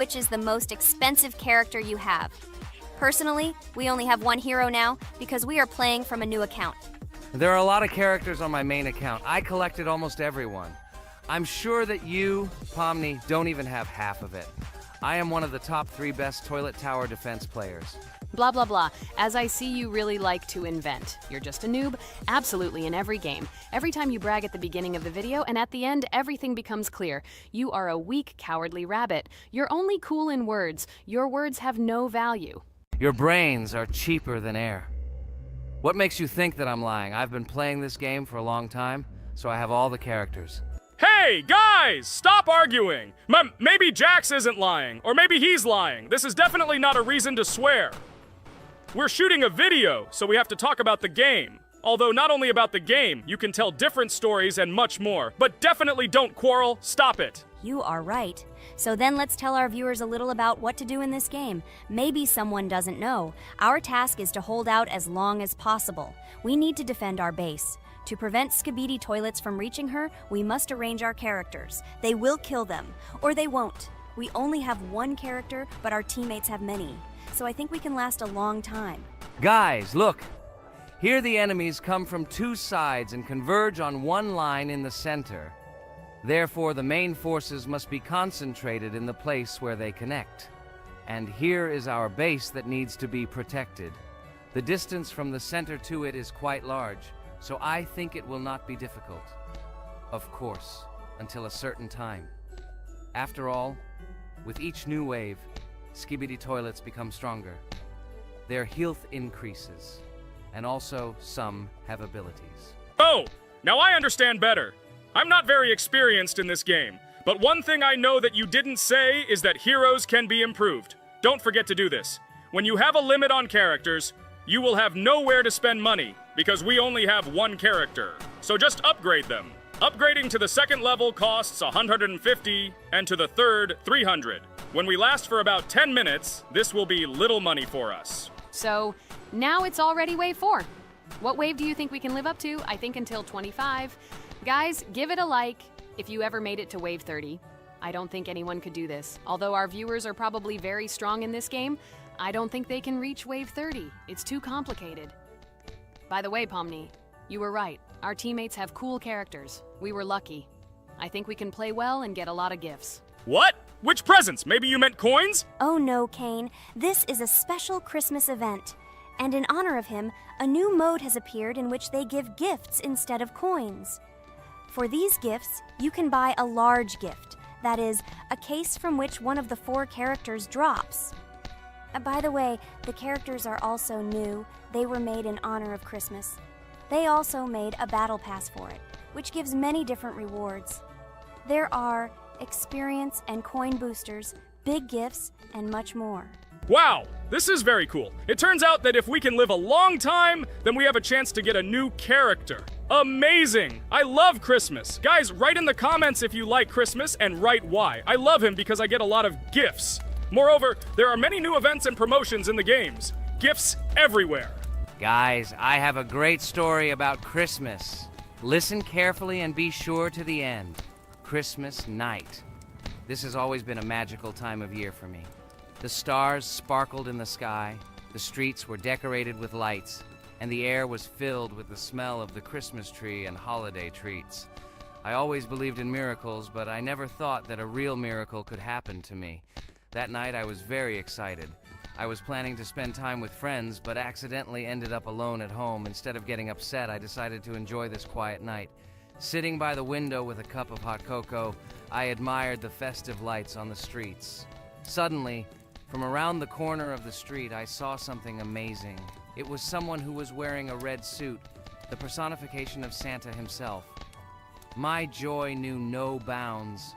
which is the most expensive character you have. Personally, we only have one hero now because we are playing from a new account. There are a lot of characters on my main account. I collected almost everyone. I'm sure that you, Pomni, don't even have half of it. I am one of the top 3 best toilet tower defense players. Blah, blah, blah. As I see you really like to invent. You're just a noob, absolutely in every game. Every time you brag at the beginning of the video, and at the end, everything becomes clear. You are a weak, cowardly rabbit. You're only cool in words. Your words have no value. Your brains are cheaper than air. What makes you think that I'm lying? I've been playing this game for a long time, so I have all the characters. Hey, guys! Stop arguing! Maybe Jax isn't lying, or maybe he's lying. This is definitely not a reason to swear. We're shooting a video, so we have to talk about the game. Although not only about the game, you can tell different stories and much more. But definitely don't quarrel. Stop it. You are right. So then let's tell our viewers a little about what to do in this game. Maybe someone doesn't know. Our task is to hold out as long as possible. We need to defend our base. To prevent Skibidi Toilets from reaching her, we must arrange our characters. They will kill them, or they won't. We only have one character, but our teammates have many. So I think we can last a long time. Guys, look! Here the enemies come from 2 sides and converge on one line in the center. Therefore, the main forces must be concentrated in the place where they connect. And here is our base that needs to be protected. The distance from the center to it is quite large, so I think it will not be difficult. Of course, until a certain time. After all, with each new wave, Skibidi Toilets become stronger. Their health increases, and also some have abilities. Oh, now I understand better. I'm not very experienced in this game, but one thing I know that you didn't say is that heroes can be improved. Don't forget to do this. When you have a limit on characters, you will have nowhere to spend money, because we only have one character. So just upgrade them. Upgrading to the 2nd level costs 150, and to the 3rd, 300. When we last for about 10 minutes, this will be little money for us. So, now it's already wave 4. What wave do you think we can live up to? I think until 25. Guys, give it a like if you ever made it to wave 30. I don't think anyone could do this. Although our viewers are probably very strong in this game, I don't think they can reach wave 30. It's too complicated. By the way, Pomni, you were right. Our teammates have cool characters. We were lucky. I think we can play well and get a lot of gifts. What? Which presents? Maybe you meant coins? Oh no, Kane. This is a special Christmas event. And in honor of him, a new mode has appeared in which they give gifts instead of coins. For these gifts, you can buy a large gift. That is, a case from which one of the 4 characters drops. By the way, the characters are also new. They were made in honor of Christmas. They also made a battle pass for it, which gives many different rewards. There are experience and coin boosters, big gifts, and much more. Wow, this is very cool. It turns out that if we can live a long time, then we have a chance to get a new character. Amazing! I love Christmas. Guys, write in the comments if you like Christmas and write why. I love him because I get a lot of gifts. Moreover, there are many new events and promotions in the games. Gifts everywhere. Guys, I have a great story about Christmas. Listen carefully and be sure to the end. Christmas night. This has always been a magical time of year for me. The stars sparkled in the sky, the streets were decorated with lights, and the air was filled with the smell of the Christmas tree and holiday treats. I always believed in miracles, but I never thought that a real miracle could happen to me. That night I was very excited. I was planning to spend time with friends, but accidentally ended up alone at home. Instead of getting upset, I decided to enjoy this quiet night. Sitting by the window with a cup of hot cocoa, I admired the festive lights on the streets. Suddenly, from around the corner of the street, I saw something amazing. It was someone who was wearing a red suit, the personification of Santa himself. My joy knew no bounds.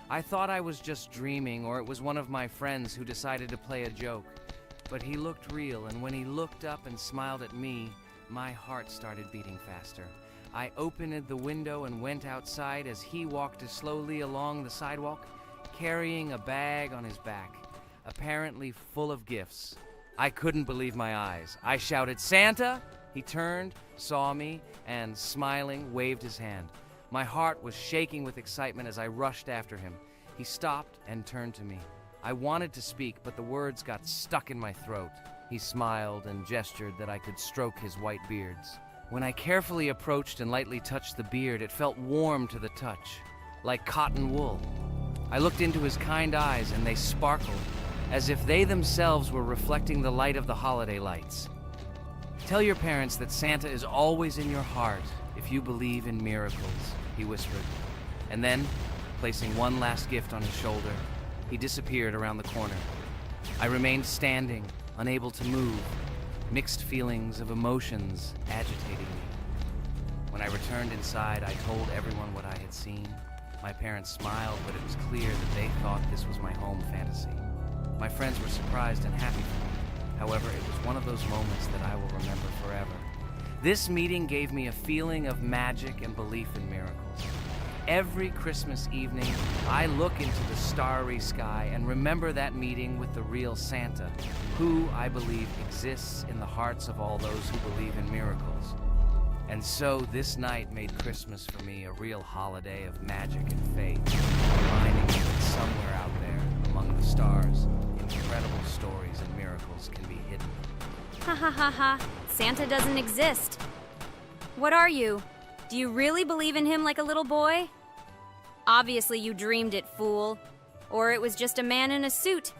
I thought I was just dreaming, or it was one of my friends who decided to play a joke. But he looked real, and when he looked up and smiled at me, my heart started beating faster. I opened the window and went outside as he walked slowly along the sidewalk, carrying a bag on his back, apparently full of gifts. I couldn't believe my eyes. I shouted, "Santa!" He turned, saw me, and smiling, waved his hand. My heart was shaking with excitement as I rushed after him. He stopped and turned to me. I wanted to speak, but the words got stuck in my throat. He smiled and gestured that I could stroke his white beards. When I carefully approached and lightly touched the beard, it felt warm to the touch, like cotton wool. I looked into his kind eyes, and they sparkled, as if they themselves were reflecting the light of the holiday lights. Tell your parents that Santa is always in your heart if you believe in miracles, he whispered. And then, placing one last gift on his shoulder, he disappeared around the corner. I remained standing, unable to move, mixed feelings of emotions agitating me. When I returned inside, I told everyone what I had seen. My parents smiled, but it was clear that they thought this was my home fantasy. My friends were surprised and happy for me. However, it was one of those moments that I will remember forever. This meeting gave me a feeling of magic and belief in miracles. Every Christmas evening, I look into the starry sky and remember that meeting with the real Santa, who, I believe, exists in the hearts of all those who believe in miracles. And so this night made Christmas for me a real holiday of magic and faith, reminding me that somewhere out there, among the stars, incredible stories and miracles can be hidden. Ha ha ha ha. Santa doesn't exist. What are you? Do you really believe in him like a little boy? Obviously you dreamed it, fool. Or it was just a man in a suit.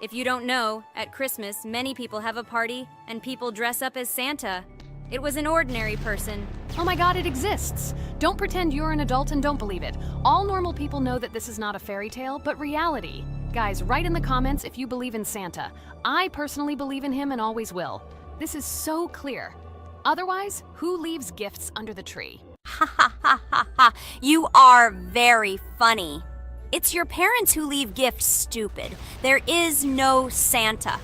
If you don't know, at Christmas, many people have a party and people dress up as Santa. It was an ordinary person. Oh my god, it exists! Don't pretend you're an adult and don't believe it. All normal people know that this is not a fairy tale, but reality. Guys, write in the comments if you believe in Santa. I personally believe in him and always will. This is so clear. Otherwise, who leaves gifts under the tree? Ha ha ha ha ha. You are very funny. It's your parents who leave gifts, stupid. There is no Santa.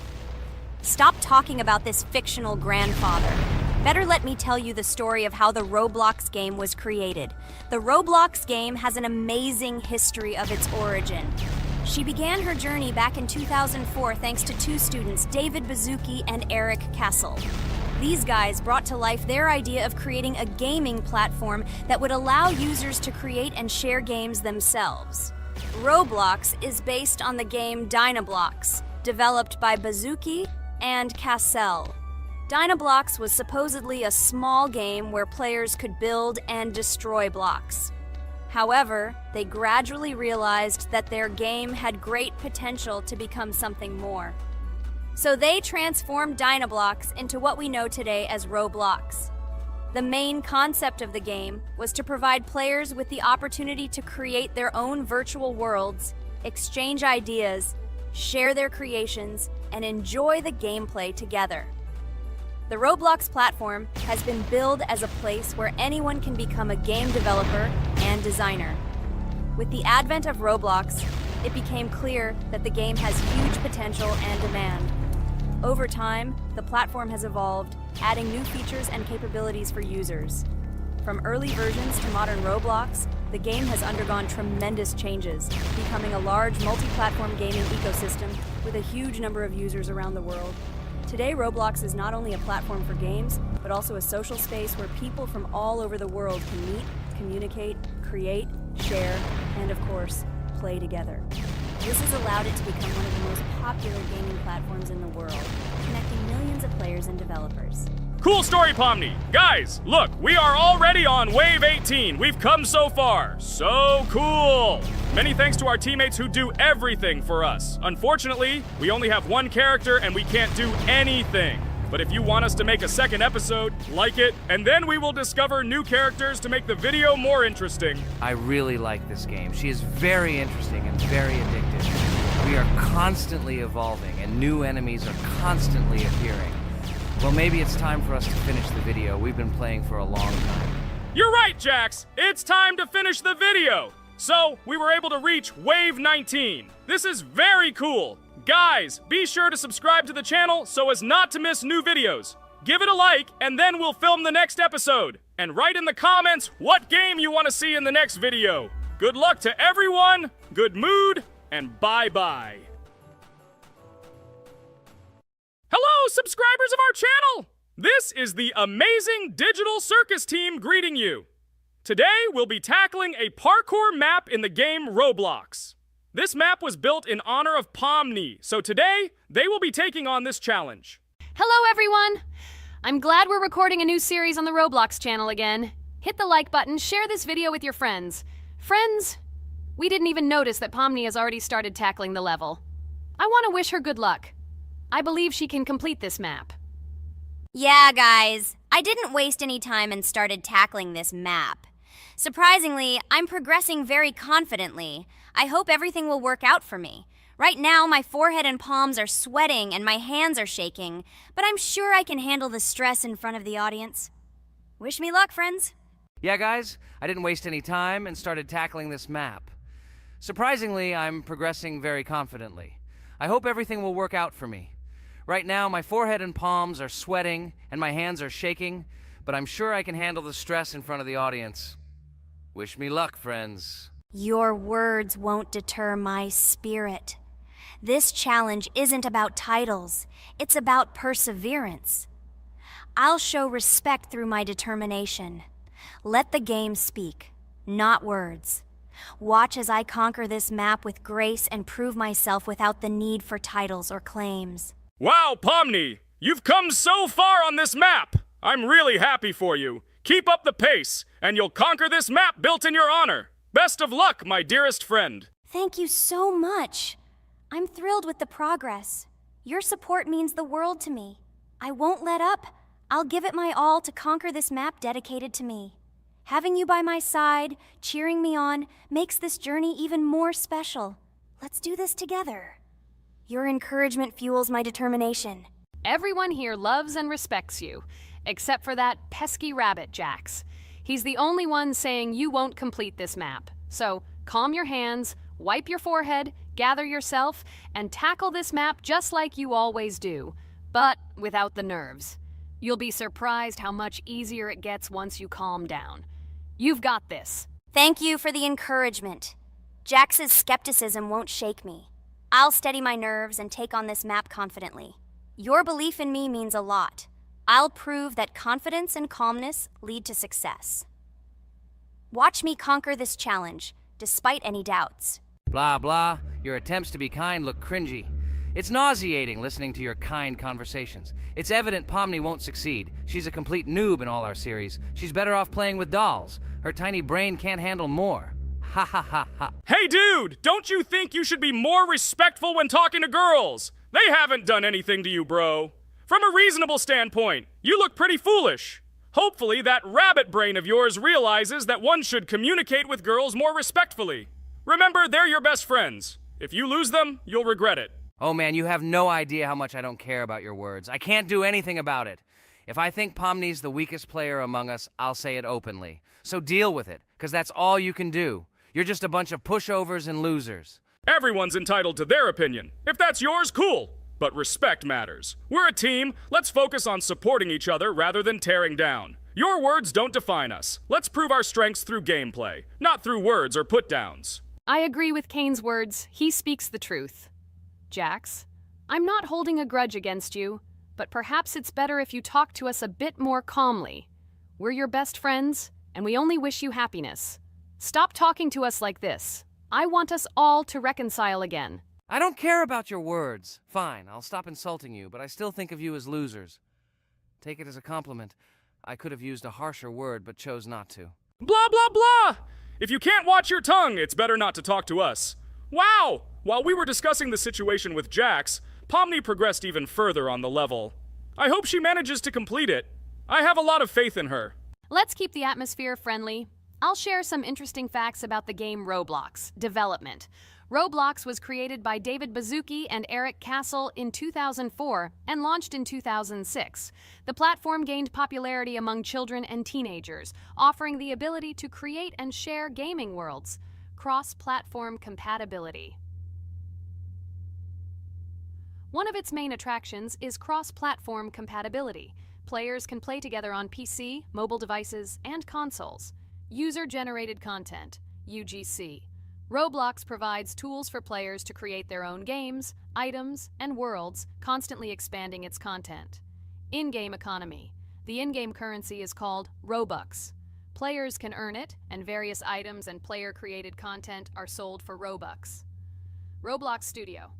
Stop talking about this fictional grandfather. Better let me tell you the story of how the Roblox game was created. The Roblox game has an amazing history of its origin. She began her journey back in 2004 thanks to two students, David Baszucki and Eric Kessel. These guys brought to life their idea of creating a gaming platform that would allow users to create and share games themselves. Roblox is based on the game Dynablox, developed by Baszucki and Cassell. Dynablox was supposedly a small game where players could build and destroy blocks. However, they gradually realized that their game had great potential to become something more. So they transformed Dynablox into what we know today as Roblox. The main concept of the game was to provide players with the opportunity to create their own virtual worlds, exchange ideas, share their creations, and enjoy the gameplay together. The Roblox platform has been billed as a place where anyone can become a game developer and designer. With the advent of Roblox, it became clear that the game has huge potential and demand. Over time, the platform has evolved, adding new features and capabilities for users. From early versions to modern Roblox, the game has undergone tremendous changes, becoming a large multi-platform gaming ecosystem with a huge number of users around the world. Today, Roblox is not only a platform for games, but also a social space where people from all over the world can meet, communicate, create, share, and of course, play together. This has allowed it to become one of the most popular gaming platforms in the world, connecting millions of players and developers. Cool story, Pomni. Guys, look, we are already on Wave 18. We've come so far. So cool. Many thanks to our teammates who do everything for us. Unfortunately, we only have one character and we can't do anything. But if you want us to make a second episode, like it, and then we will discover new characters to make the video more interesting. I really like this game. She is very interesting and very addictive. We are constantly evolving and new enemies are constantly appearing. Well, maybe it's time for us to finish the video. We've been playing for a long time. You're right, Jax. It's time to finish the video. So, we were able to reach Wave 19. This is very cool. Guys, be sure to subscribe to the channel so as not to miss new videos. Give it a like, and then we'll film the next episode. And write in the comments what game you want to see in the next video. Good luck to everyone, good mood, and bye-bye. Hello, subscribers of our channel! This is the amazing Digital Circus team greeting you. Today, we'll be tackling a parkour map in the game Roblox. This map was built in honor of Pomni, so today, they will be taking on this challenge. Hello, everyone! I'm glad we're recording a new series on the Roblox channel again. Hit the like button, share this video with your friends. Friends, we didn't even notice that Pomni has already started tackling the level. I want to wish her good luck. I believe she can complete this map. Yeah, guys, I didn't waste any time and started tackling this map. Surprisingly, I'm progressing very confidently. I hope everything will work out for me. Right now, my forehead and palms are sweating and my hands are shaking, but I'm sure I can handle the stress in front of the audience. Wish me luck, friends. Yeah, guys, I didn't waste any time and started tackling this map. Surprisingly, I'm progressing very confidently. I hope everything will work out for me. Right now, my forehead and palms are sweating and my hands are shaking, but I'm sure I can handle the stress in front of the audience. Wish me luck, friends. Your words won't deter my spirit. This challenge isn't about titles, it's about perseverance. I'll show respect through my determination. Let the game speak, not words. Watch as I conquer this map with grace and prove myself without the need for titles or claims. Wow, Pomni! You've come so far on this map! I'm really happy for you. Keep up the pace, and you'll conquer this map built in your honor. Best of luck, my dearest friend. Thank you so much. I'm thrilled with the progress. Your support means the world to me. I won't let up. I'll give it my all to conquer this map dedicated to me. Having you by my side, cheering me on, makes this journey even more special. Let's do this together. Your encouragement fuels my determination. Everyone here loves and respects you, except for that pesky rabbit, Jax. He's the only one saying you won't complete this map. So calm your hands, wipe your forehead, gather yourself, and tackle this map just like you always do, but without the nerves. You'll be surprised how much easier it gets once you calm down. You've got this. Thank you for the encouragement. Jax's skepticism won't shake me. I'll steady my nerves and take on this map confidently. Your belief in me means a lot. I'll prove that confidence and calmness lead to success. Watch me conquer this challenge, despite any doubts. Blah, blah. Your attempts to be kind look cringy. It's nauseating listening to your kind conversations. It's evident Pomni won't succeed. She's a complete noob in all our series. She's better off playing with dolls. Her tiny brain can't handle more. Ha ha ha ha. Hey, dude! Don't you think you should be more respectful when talking to girls? They haven't done anything to you, bro. From a reasonable standpoint, you look pretty foolish. Hopefully, that rabbit brain of yours realizes that one should communicate with girls more respectfully. Remember, they're your best friends. If you lose them, you'll regret it. Oh man, you have no idea how much I don't care about your words. I can't do anything about it. If I think Pomni's the weakest player among us, I'll say it openly. So deal with it, because that's all you can do. You're just a bunch of pushovers and losers. Everyone's entitled to their opinion. If that's yours, cool. But respect matters. We're a team. Let's focus on supporting each other rather than tearing down. Your words don't define us. Let's prove our strengths through gameplay, not through words or put-downs. I agree with Kane's words. He speaks the truth. Jax, I'm not holding a grudge against you, but perhaps it's better if you talk to us a bit more calmly. We're your best friends, and we only wish you happiness. Stop talking to us like this. I want us all to reconcile again. I don't care about your words. Fine, I'll stop insulting you, but I still think of you as losers. Take it as a compliment. I could have used a harsher word, but chose not to. Blah, blah, blah! If you can't watch your tongue, it's better not to talk to us. Wow! While we were discussing the situation with Jax, Pomni progressed even further on the level. I hope she manages to complete it. I have a lot of faith in her. Let's keep the atmosphere friendly. I'll share some interesting facts about the game Roblox development. Roblox was created by David Baszucki and Eric Castle in 2004 and launched in 2006. The platform gained popularity among children and teenagers, offering the ability to create and share gaming worlds. Cross-platform compatibility. One of its main attractions is cross-platform compatibility. Players can play together on PC, mobile devices, and consoles. User-generated content, UGC. Roblox provides tools for players to create their own games, items, and worlds, constantly expanding its content. In-game economy. The in-game currency is called Robux. Players can earn it, and various items and player-created content are sold for Robux. Roblox Studio.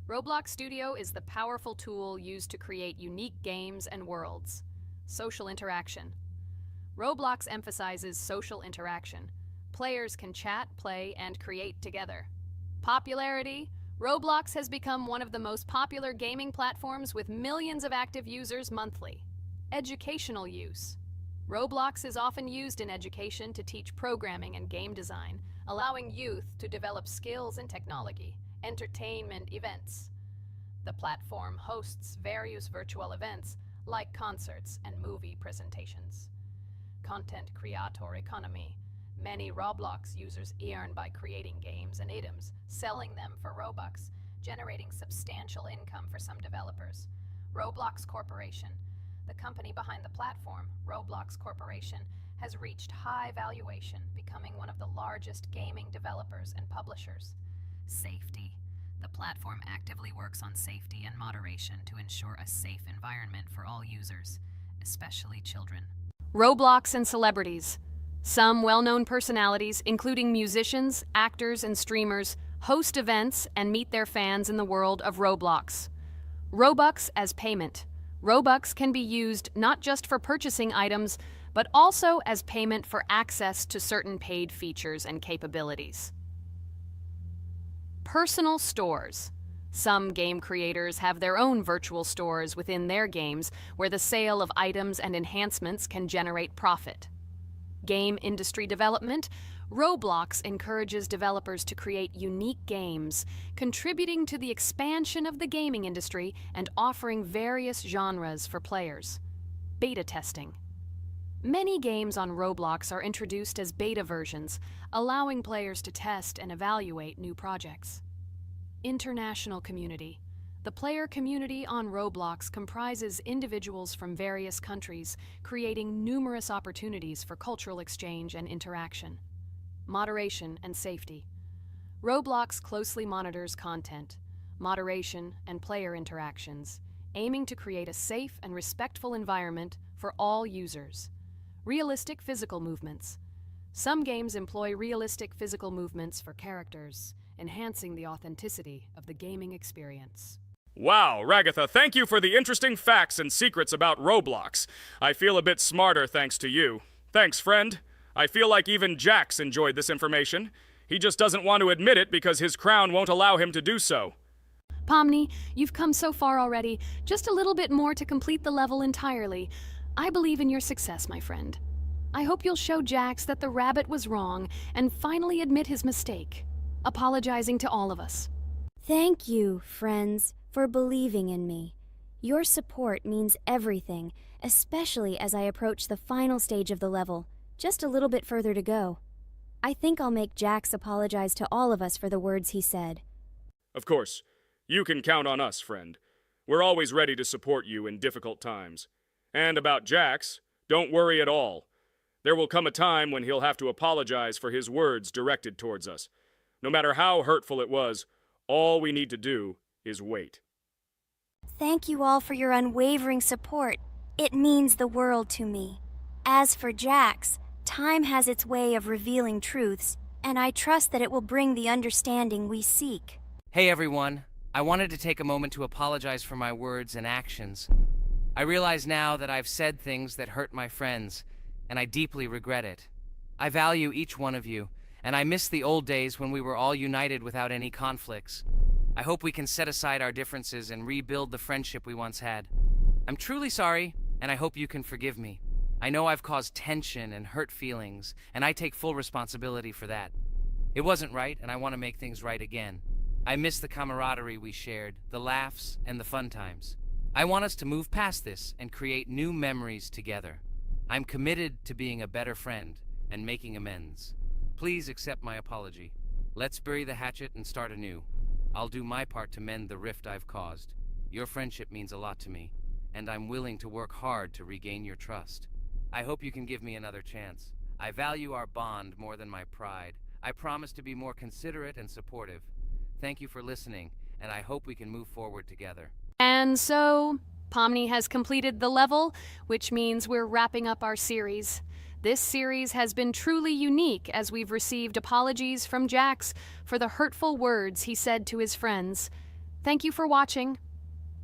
Roblox Studio is the powerful tool used to create unique games and worlds. Social interaction. Roblox emphasizes social interaction. Players can chat, play, and create together. Popularity. Roblox has become one of the most popular gaming platforms with millions of active users monthly. Educational use. Roblox is often used in education to teach programming and game design, allowing youth to develop skills in technology. Entertainment events. The platform hosts various virtual events like concerts and movie presentations. Content creator economy. Many Roblox users earn by creating games and items, selling them for Robux, generating substantial income for some developers. Roblox Corporation. The company behind the platform, Roblox Corporation, has reached high valuation, becoming one of the largest gaming developers and publishers. Safety. The platform actively works on safety and moderation to ensure a safe environment for all users, especially children. Roblox and celebrities. Some well-known personalities, including musicians, actors, and streamers, host events and meet their fans in the world of Roblox. Robux as payment. Robux can be used not just for purchasing items, but also as payment for access to certain paid features and capabilities. Personal stores. Some game creators have their own virtual stores within their games where the sale of items and enhancements can generate profit. Game industry development. Roblox encourages developers to create unique games, contributing to the expansion of the gaming industry and offering various genres for players. Beta testing. Many games on Roblox are introduced as beta versions, allowing players to test and evaluate new projects. International community. The player community on Roblox comprises individuals from various countries, creating numerous opportunities for cultural exchange and interaction. Moderation and safety. Roblox closely monitors content, moderation, and player interactions, aiming to create a safe and respectful environment for all users. Realistic physical movements. Some games employ realistic physical movements for characters, enhancing the authenticity of the gaming experience. Wow, Ragatha, thank you for the interesting facts and secrets about Roblox. I feel a bit smarter thanks to you. Thanks, friend. I feel like even Jax enjoyed this information. He just doesn't want to admit it because his crown won't allow him to do so. Pomni, you've come so far already. Just a little bit more to complete the level entirely. I believe in your success, my friend. I hope you'll show Jax that the rabbit was wrong and finally admit his mistake, apologizing to all of us. Thank you, friends, for believing in me. Your support means everything, especially as I approach the final stage of the level, just a little bit further to go. I think I'll make Jax apologize to all of us for the words he said. Of course, you can count on us, friend. We're always ready to support you in difficult times. And about Jax, don't worry at all. There will come a time when he'll have to apologize for his words directed towards us. No matter how hurtful it was, all we need to do is wait. Thank you all for your unwavering support. It means the world to me. As for Jax, time has its way of revealing truths, and I trust that it will bring the understanding we seek. Hey everyone, I wanted to take a moment to apologize for my words and actions. I realize now that I've said things that hurt my friends, and I deeply regret it. I value each one of you, and I miss the old days when we were all united without any conflicts. I hope we can set aside our differences and rebuild the friendship we once had. I'm truly sorry, and I hope you can forgive me. I know I've caused tension and hurt feelings, and I take full responsibility for that. It wasn't right, and I want to make things right again. I miss the camaraderie we shared, the laughs, and the fun times. I want us to move past this and create new memories together. I'm committed to being a better friend and making amends. Please accept my apology. Let's bury the hatchet and start anew. I'll do my part to mend the rift I've caused. Your friendship means a lot to me, and I'm willing to work hard to regain your trust. I hope you can give me another chance. I value our bond more than my pride. I promise to be more considerate and supportive. Thank you for listening, and I hope we can move forward together. And so, Pomni has completed the level, which means we're wrapping up our series. This series has been truly unique as we've received apologies from Jax for the hurtful words he said to his friends. Thank you for watching.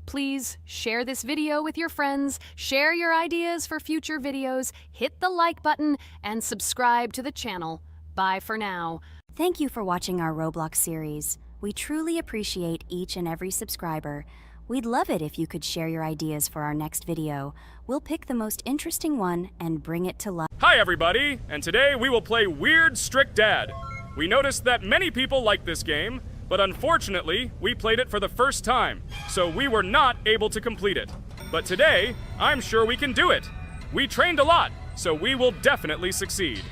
Please share this video with your friends, share your ideas for future videos, hit the like button, and subscribe to the channel. Bye for now. Thank you for watching our Roblox series. We truly appreciate each and every subscriber. We'd love it if you could share your ideas for our next video. We'll pick the most interesting one and bring it to life. Hi everybody, and today we will play Weird Strict Dad. We noticed that many people like this game, but unfortunately, we played it for the first time, so we were not able to complete it. But today, I'm sure we can do it. We trained a lot, so we will definitely succeed.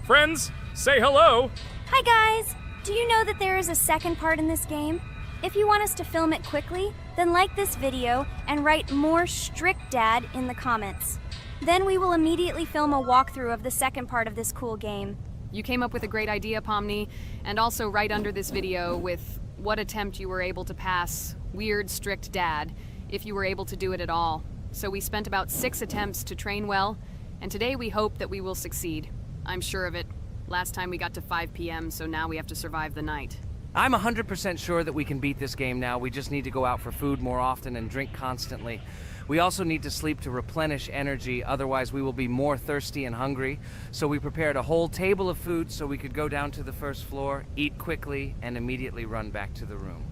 Friends, say hello. Hi guys! Do you know that there is a second part in this game? If you want us to film it quickly, then like this video and write more strict dad in the comments. Then we will immediately film a walkthrough of the second part of this cool game. You came up with a great idea, Pomni, and also right under this video with what attempt you were able to pass Weird Strict Dad, if you were able to do it at all. So we spent about 6 attempts to train well, and today we hope that we will succeed. I'm sure of it. Last time we got to 5 p.m., so now we have to survive the night. I'm 100% sure that we can beat this game now. We just need to go out for food more often and drink constantly. We also need to sleep to replenish energy, otherwise we will be more thirsty and hungry. So we prepared a whole table of food so we could go down to the first floor, eat quickly, and immediately run back to the room.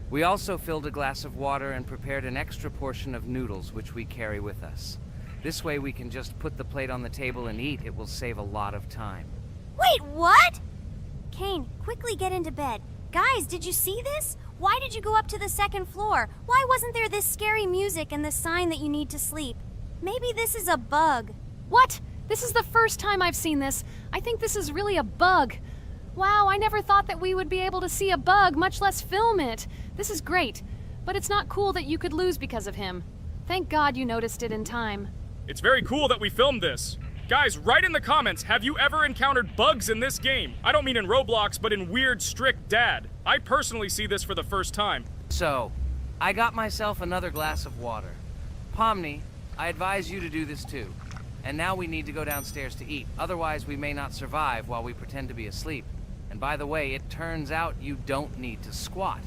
We also filled a glass of water and prepared an extra portion of noodles, which we carry with us. This way we can just put the plate on the table and eat. It will save a lot of time. Wait, what? Kane, quickly get into bed. Guys, did you see this? Why did you go up to the second floor? Why wasn't there this scary music and the sign that you need to sleep? Maybe this is a bug. What? This is the first time I've seen this. I think this is really a bug. Wow, I never thought that we would be able to see a bug, much less film it. This is great, but it's not cool that you could lose because of him. Thank God you noticed it in time. It's very cool that we filmed this. Guys, write in the comments, have you ever encountered bugs in this game? I don't mean in Roblox, but in Weird Strict Dad. I personally see this for the first time. So, I got myself another glass of water. Pomni, I advise you to do this too. And now we need to go downstairs to eat. Otherwise, we may not survive while we pretend to be asleep. And by the way, it turns out you don't need to squat.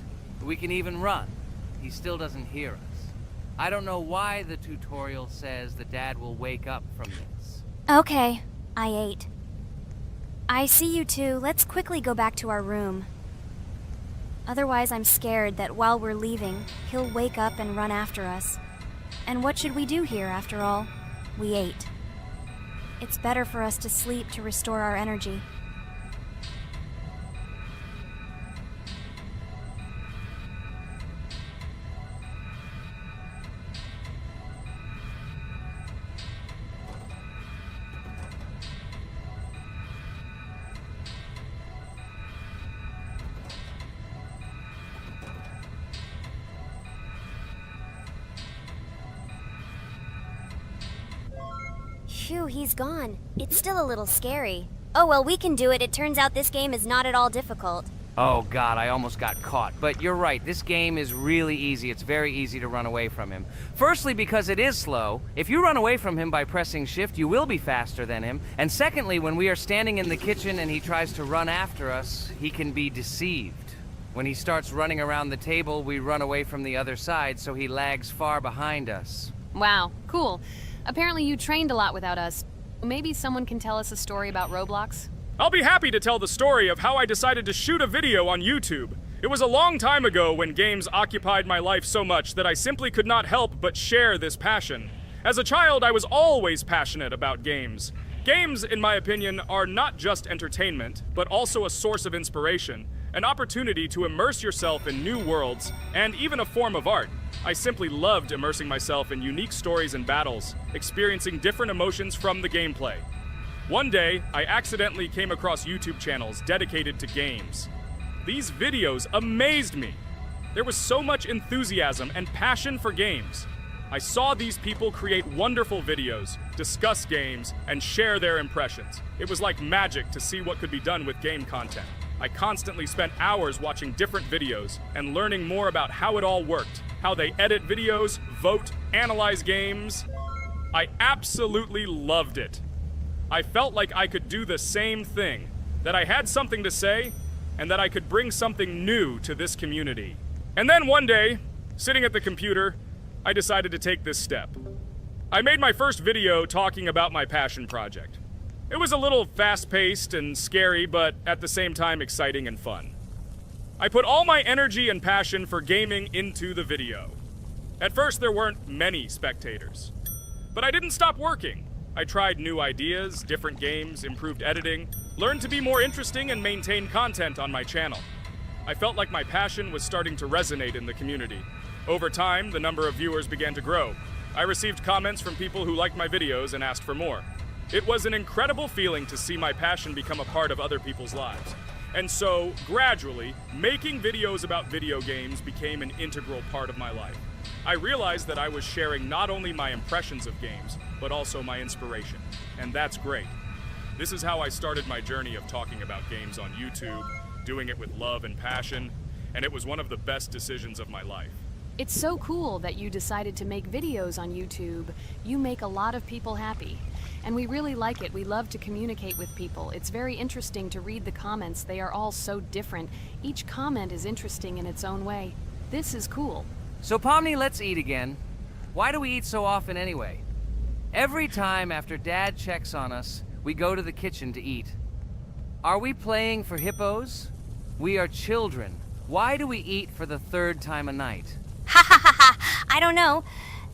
We can even run. He still doesn't hear us. I don't know why the tutorial says that Dad will wake up from this. Okay, I ate. I see you two. Let's quickly go back to our room. Otherwise, I'm scared that while we're leaving, he'll wake up and run after us. And what should we do here, after all? We ate. It's better for us to sleep to restore our energy. Phew, he's gone. It's still a little scary. Oh well, we can do it. It turns out this game is not at all difficult. Oh God, I almost got caught. But you're right, this game is really easy. It's very easy to run away from him. Firstly, because it is slow. If you run away from him by pressing shift, you will be faster than him. And secondly, when we are standing in the kitchen and he tries to run after us, he can be deceived. When he starts running around the table, we run away from the other side, so he lags far behind us. Wow, cool. Apparently you trained a lot without us. Maybe someone can tell us a story about Roblox? I'll be happy to tell the story of how I decided to shoot a video on YouTube. It was a long time ago when games occupied my life so much that I simply could not help but share this passion. As a child, I was always passionate about games. Games, in my opinion, are not just entertainment, but also a source of inspiration, an opportunity to immerse yourself in new worlds, and even a form of art. I simply loved immersing myself in unique stories and battles, experiencing different emotions from the gameplay. One day, I accidentally came across YouTube channels dedicated to games. These videos amazed me. There was so much enthusiasm and passion for games. I saw these people create wonderful videos, discuss games, and share their impressions. It was like magic to see what could be done with game content. I constantly spent hours watching different videos and learning more about how it all worked, how they edit videos, vote, analyze games. I absolutely loved it. I felt like I could do the same thing, that I had something to say, and that I could bring something new to this community. And then one day, sitting at the computer, I decided to take this step. I made my first video talking about my passion project. It was a little fast-paced and scary, but at the same time exciting and fun. I put all my energy and passion for gaming into the video. At first, there weren't many spectators. But I didn't stop working. I tried new ideas, different games, improved editing, learned to be more interesting, and maintain content on my channel. I felt like my passion was starting to resonate in the community. Over time, the number of viewers began to grow. I received comments from people who liked my videos and asked for more. It was an incredible feeling to see my passion become a part of other people's lives. And so, gradually, making videos about video games became an integral part of my life. I realized that I was sharing not only my impressions of games, but also my inspiration. And that's great. This is how I started my journey of talking about games on YouTube, doing it with love and passion, and it was one of the best decisions of my life. It's so cool that you decided to make videos on YouTube. You make a lot of people happy. And we really like it. We love to communicate with people. It's very interesting to read the comments. They are all so different. Each comment is interesting in its own way. This is cool. So Pomni, let's eat again. Why do we eat so often anyway? Every time after Dad checks on us, we go to the kitchen to eat. Are we playing for hippos? We are children. Why do we eat for the third time a night? Ha ha ha ha! I don't know.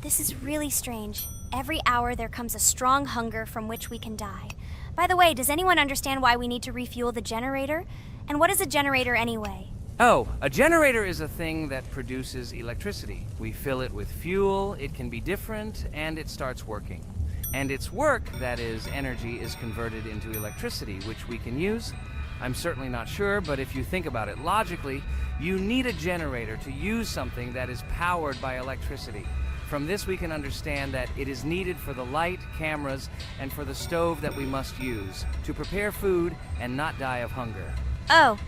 This is really strange. Every hour there comes a strong hunger from which we can die. By the way, does anyone understand why we need to refuel the generator? And what is a generator anyway? Oh, a generator is a thing that produces electricity. We fill it with fuel, it can be different, and it starts working. And its work, that is, energy, is converted into electricity, which we can use. I'm certainly not sure, but if you think about it logically, you need a generator to use something that is powered by electricity. From this we can understand that it is needed for the light, cameras, and for the stove that we must use, to prepare food and not die of hunger. Oh,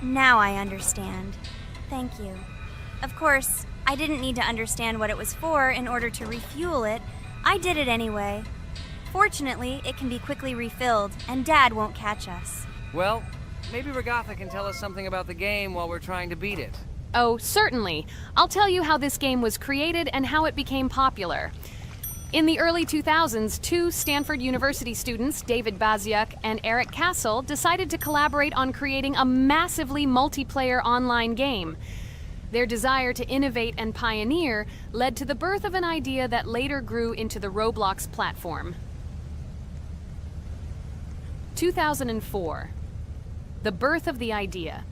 now I understand. Thank you. Of course, I didn't need to understand what it was for in order to refuel it. I did it anyway. Fortunately, it can be quickly refilled, and Dad won't catch us. Well, maybe Regatha can tell us something about the game while we're trying to beat it. Oh, certainly. I'll tell you how this game was created and how it became popular. In the early 2000s, two Stanford University students, David Baziuk and Eric Castle, decided to collaborate on creating a massively multiplayer online game. Their desire to innovate and pioneer led to the birth of an idea that later grew into the Roblox platform. 2004. The birth of the idea.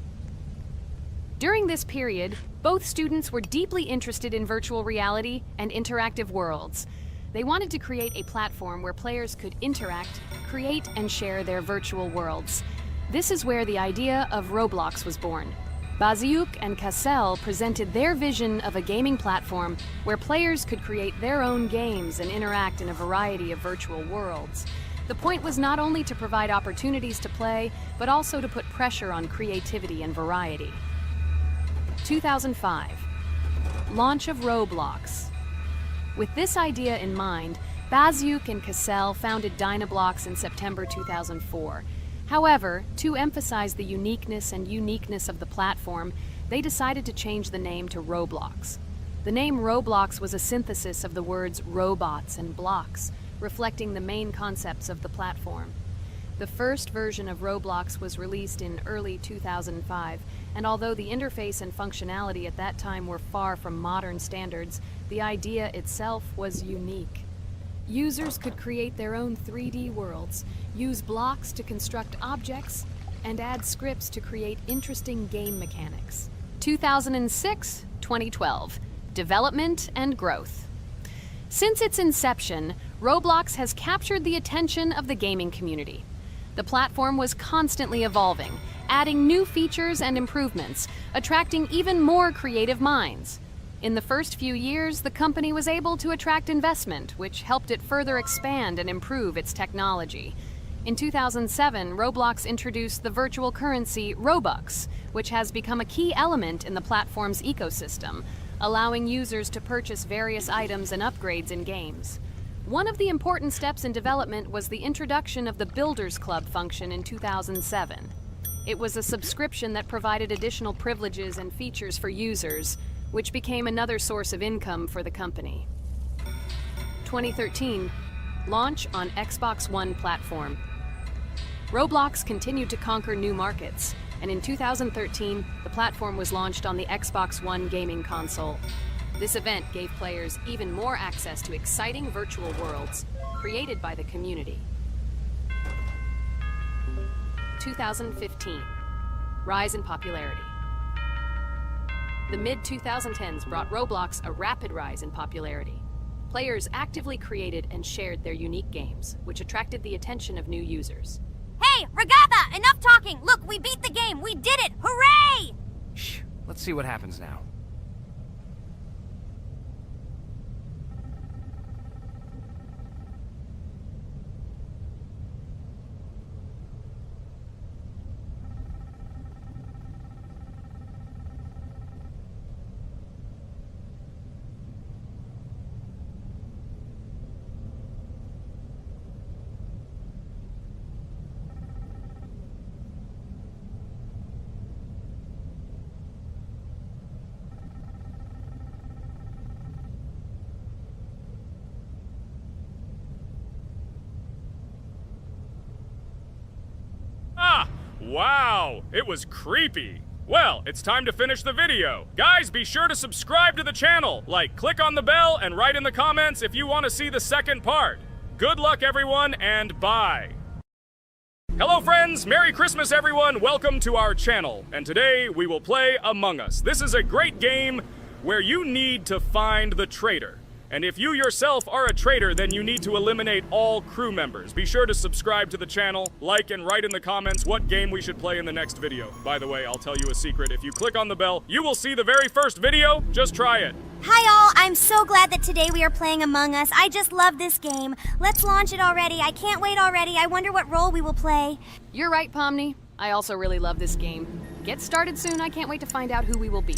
During this period, both students were deeply interested in virtual reality and interactive worlds. They wanted to create a platform where players could interact, create, and share their virtual worlds. This is where the idea of Roblox was born. Baziuk and Cassell presented their vision of a gaming platform where players could create their own games and interact in a variety of virtual worlds. The point was not only to provide opportunities to play, but also to put pressure on creativity and variety. 2005. Launch of Roblox. With this idea in mind, Baziuk and Cassell founded Dynablox in September 2004. However, to emphasize the uniqueness of the platform, they decided to change the name to Roblox. The name Roblox was a synthesis of the words robots and blocks, reflecting the main concepts of the platform. The first version of Roblox was released in early 2005, and although the interface and functionality at that time were far from modern standards, the idea itself was unique. Users could create their own 3D worlds, use blocks to construct objects, and add scripts to create interesting game mechanics. 2006-2012. Development and growth. Since its inception, Roblox has captured the attention of the gaming community. The platform was constantly evolving, adding new features and improvements, attracting even more creative minds. In the first few years, the company was able to attract investment, which helped it further expand and improve its technology. In 2007, Roblox introduced the virtual currency Robux, which has become a key element in the platform's ecosystem, allowing users to purchase various items and upgrades in games. One of the important steps in development was the introduction of the Builders Club function in 2007. It was a subscription that provided additional privileges and features for users, which became another source of income for the company. 2013, launch on Xbox One platform. Roblox continued to conquer new markets, and in 2013, the platform was launched on the Xbox One gaming console. This event gave players even more access to exciting virtual worlds created by the community. 2015, rise in popularity. The mid-2010s brought Roblox a rapid rise in popularity. Players actively created and shared their unique games, which attracted the attention of new users. Hey, Regatha, enough talking! Look, we beat the game! We did it! Hooray! Shh, let's see what happens now. Wow, it was creepy. Well, it's time to finish the video. Guys, be sure to subscribe to the channel. Click on the bell and write in the comments if you want to see the second part. Good luck, everyone, and bye. Hello, friends. Merry Christmas, everyone. Welcome to our channel. And today we will play Among Us. This is a great game where you need to find the traitor. And if you yourself are a traitor, then you need to eliminate all crew members. Be sure to subscribe to the channel, like and write in the comments what game we should play in the next video. By the way, I'll tell you a secret. If you click on the bell, you will see the very first video. Just try it. Hi all, I'm so glad that today we are playing Among Us. I just love this game. Let's launch it already. I can't wait already. I wonder what role we will play. You're right, Pomni. I also really love this game. Get started soon. I can't wait to find out who we will be.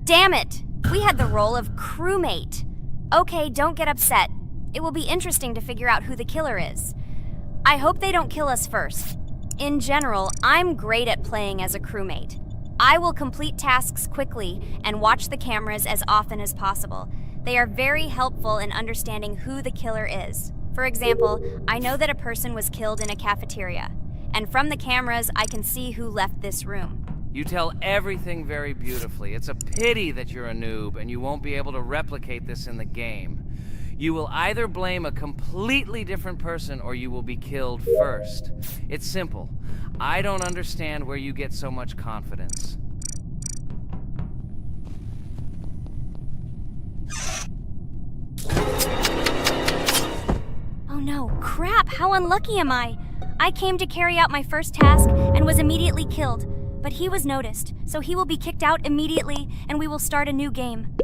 Damn it! We had the role of crewmate. Okay, don't get upset. It will be interesting to figure out who the killer is. I hope they don't kill us first. In general, I'm great at playing as a crewmate. I will complete tasks quickly and watch the cameras as often as possible. They are very helpful in understanding who the killer is. For example, I know that a person was killed in a cafeteria, and from the cameras, I can see who left this room. You tell everything very beautifully. It's a pity that you're a noob and you won't be able to replicate this in the game. You will either blame a completely different person or you will be killed first. It's simple. I don't understand where you get so much confidence. Oh no, crap, how unlucky am I? I came to carry out my first task and was immediately killed. But he was noticed, so he will be kicked out immediately, and we will start a new game.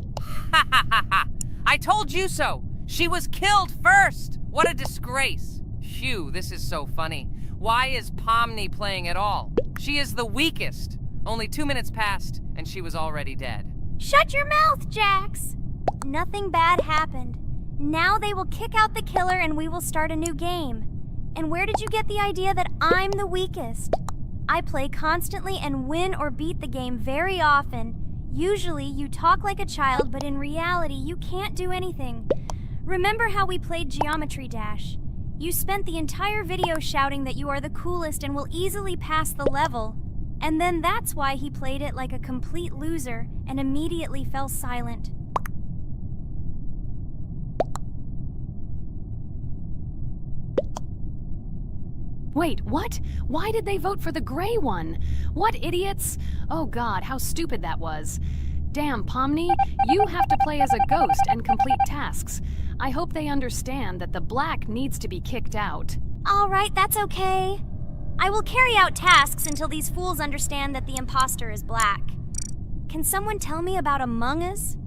Ha ha ha ha! I told you so! She was killed first! What a disgrace! Phew, this is so funny. Why is Pomni playing at all? She is the weakest. Only 2 minutes passed, and she was already dead. Shut your mouth, Jax! Nothing bad happened. Now they will kick out the killer, and we will start a new game. And where did you get the idea that I'm the weakest? I play constantly and win or beat the game very often. Usually, you talk like a child, but in reality, you can't do anything. Remember how we played Geometry Dash? You spent the entire video shouting that you are the coolest and will easily pass the level. And then that's why he played it like a complete loser and immediately fell silent. Wait, what? Why did they vote for the gray one? What idiots? Oh god, how stupid that was. Damn, Pomni, you have to play as a ghost and complete tasks. I hope they understand that the black needs to be kicked out. All right, that's okay. I will carry out tasks until these fools understand that the imposter is black. Can someone tell me about Among Us?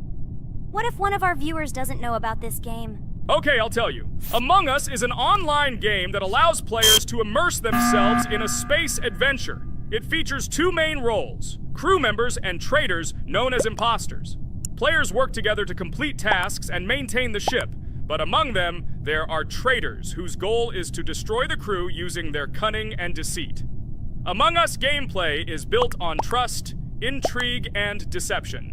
What if one of our viewers doesn't know about this game? Okay, I'll tell you. Among Us is an online game that allows players to immerse themselves in a space adventure. It features 2 main roles, crew members and traitors known as imposters. Players work together to complete tasks and maintain the ship, but among them, there are traitors whose goal is to destroy the crew using their cunning and deceit. Among Us gameplay is built on trust, intrigue, and deception.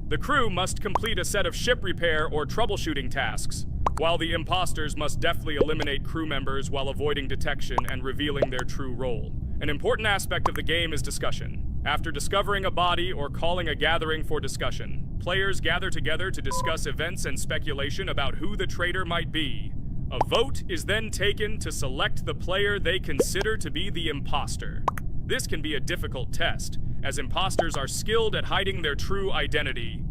The crew must complete a set of ship repair or troubleshooting tasks, while the imposters must deftly eliminate crew members while avoiding detection and revealing their true role. An important aspect of the game is discussion. After discovering a body or calling a gathering for discussion, players gather together to discuss events and speculation about who the traitor might be. A vote is then taken to select the player they consider to be the imposter. This can be a difficult test, as imposters are skilled at hiding their true identity.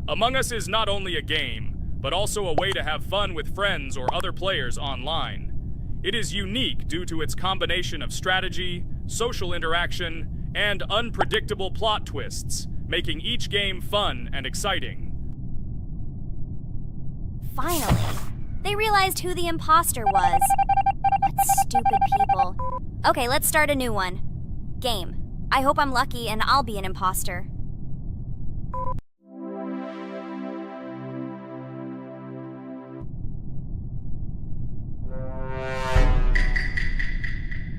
Among Us is not only a game, but also a way to have fun with friends or other players online. It is unique due to its combination of strategy, social interaction, and unpredictable plot twists, making each game fun and exciting. Finally, they realized who the imposter was. What stupid people. Okay, let's start a new one. Game. I hope I'm lucky and I'll be an imposter.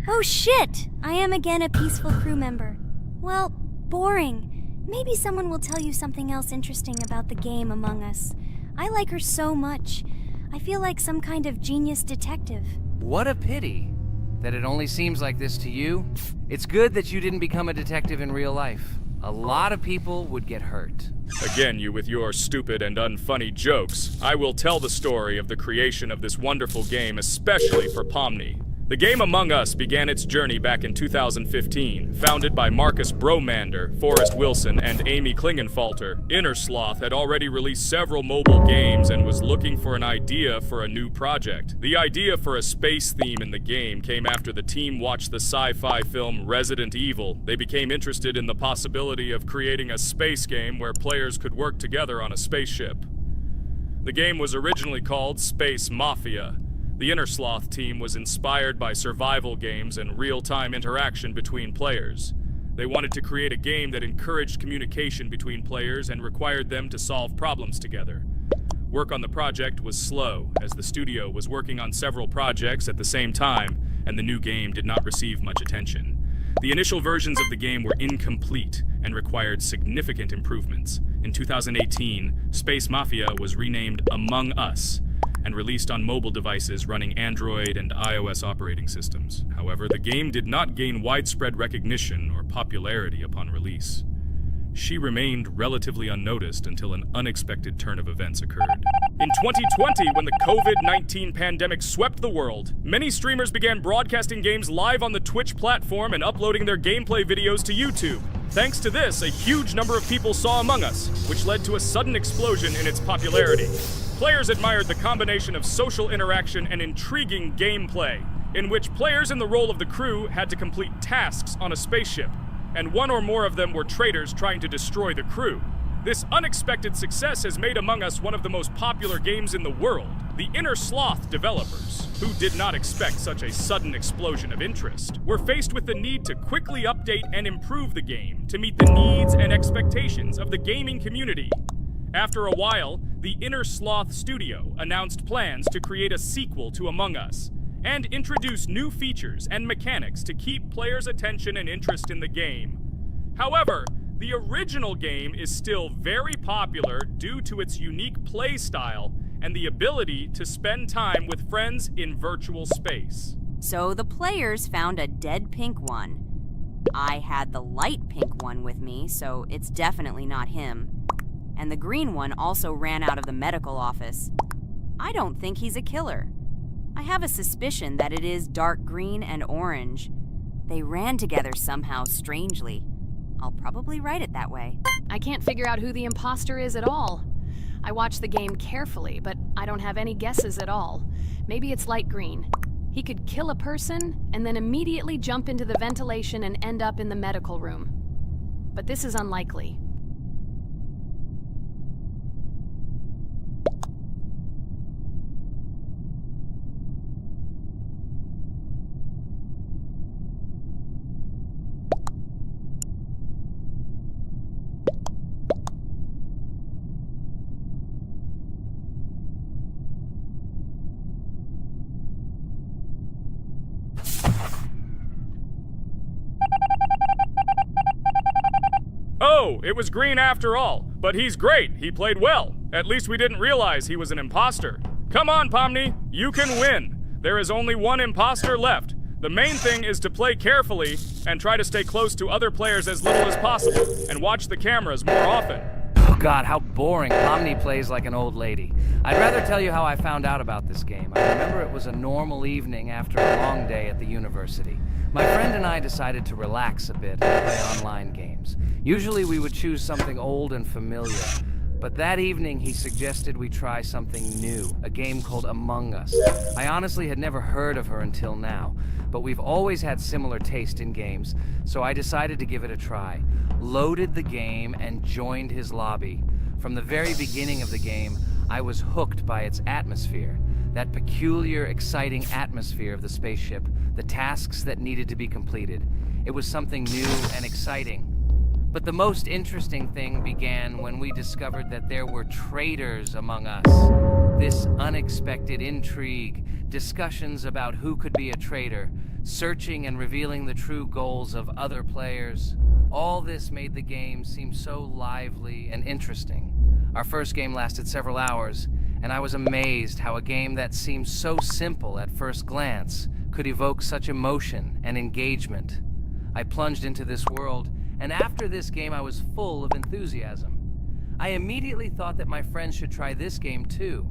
Oh shit! I am again a peaceful crew member. Well, boring. Maybe someone will tell you something else interesting about the game Among Us. I like her so much. I feel like some kind of genius detective. What a pity that it only seems like this to you. It's good that you didn't become a detective in real life. A lot of people would get hurt. Again, you with your stupid and unfunny jokes. I will tell the story of the creation of this wonderful game, especially for Pomni. The game Among Us began its journey back in 2015. Founded by Marcus Bromander, Forrest Wilson, and Amy Klingenfalter, Innersloth had already released several mobile games and was looking for an idea for a new project. The idea for a space theme in the game came after the team watched the sci-fi film Resident Evil. They became interested in the possibility of creating a space game where players could work together on a spaceship. The game was originally called Space Mafia. The Innersloth team was inspired by survival games and real-time interaction between players. They wanted to create a game that encouraged communication between players and required them to solve problems together. Work on the project was slow, as the studio was working on several projects at the same time, and the new game did not receive much attention. The initial versions of the game were incomplete and required significant improvements. In 2018, Space Mafia was renamed Among Us, and released on mobile devices running Android and iOS operating systems. However, the game did not gain widespread recognition or popularity upon release. She remained relatively unnoticed until an unexpected turn of events occurred. In 2020, when the COVID-19 pandemic swept the world, many streamers began broadcasting games live on the Twitch platform and uploading their gameplay videos to YouTube. Thanks to this, a huge number of people saw Among Us, which led to a sudden explosion in its popularity. Players admired the combination of social interaction and intriguing gameplay, in which players in the role of the crew had to complete tasks on a spaceship, and one or more of them were traitors trying to destroy the crew. This unexpected success has made Among Us one of the most popular games in the world. The Innersloth developers, who did not expect such a sudden explosion of interest, were faced with the need to quickly update and improve the game to meet the needs and expectations of the gaming community. After a while, the Innersloth studio announced plans to create a sequel to Among Us and introduce new features and mechanics to keep players' attention and interest in the game. However, the original game is still very popular due to its unique play style and the ability to spend time with friends in virtual space. So the players found a dead pink one. I had the light pink one with me, so it's definitely not him. And the green one also ran out of the medical office. I don't think he's a killer. I have a suspicion that it is dark green and orange. They ran together somehow strangely. I'll probably write it that way. I can't figure out who the imposter is at all. I watched the game carefully, but I don't have any guesses at all. Maybe it's light green. He could kill a person and then immediately jump into the ventilation and end up in the medical room. But this is unlikely. Oh, it was green after all. But he's great. He played well. At least we didn't realize he was an imposter. Come on, Pomni. You can win. There is only one imposter left. The main thing is to play carefully and try to stay close to other players as little as possible and watch the cameras more often. Oh God, how boring. Pomni plays like an old lady. I'd rather tell you how I found out about this game. I remember it was a normal evening after a long day at the university. My friend and I decided to relax a bit and play online games. Usually we would choose something old and familiar. But that evening, he suggested we try something new, a game called Among Us. I honestly had never heard of her until now, but we've always had similar taste in games, so I decided to give it a try. Loaded the game and joined his lobby. From the very beginning of the game, I was hooked by its atmosphere. That peculiar, exciting atmosphere of the spaceship, the tasks that needed to be completed. It was something new and exciting. But the most interesting thing began when we discovered that there were traitors among us. This unexpected intrigue, discussions about who could be a traitor, searching and revealing the true goals of other players. All this made the game seem so lively and interesting. Our first game lasted several hours, and I was amazed how a game that seemed so simple at first glance could evoke such emotion and engagement. I plunged into this world, and after this game I was full of enthusiasm. I immediately thought that my friends should try this game too.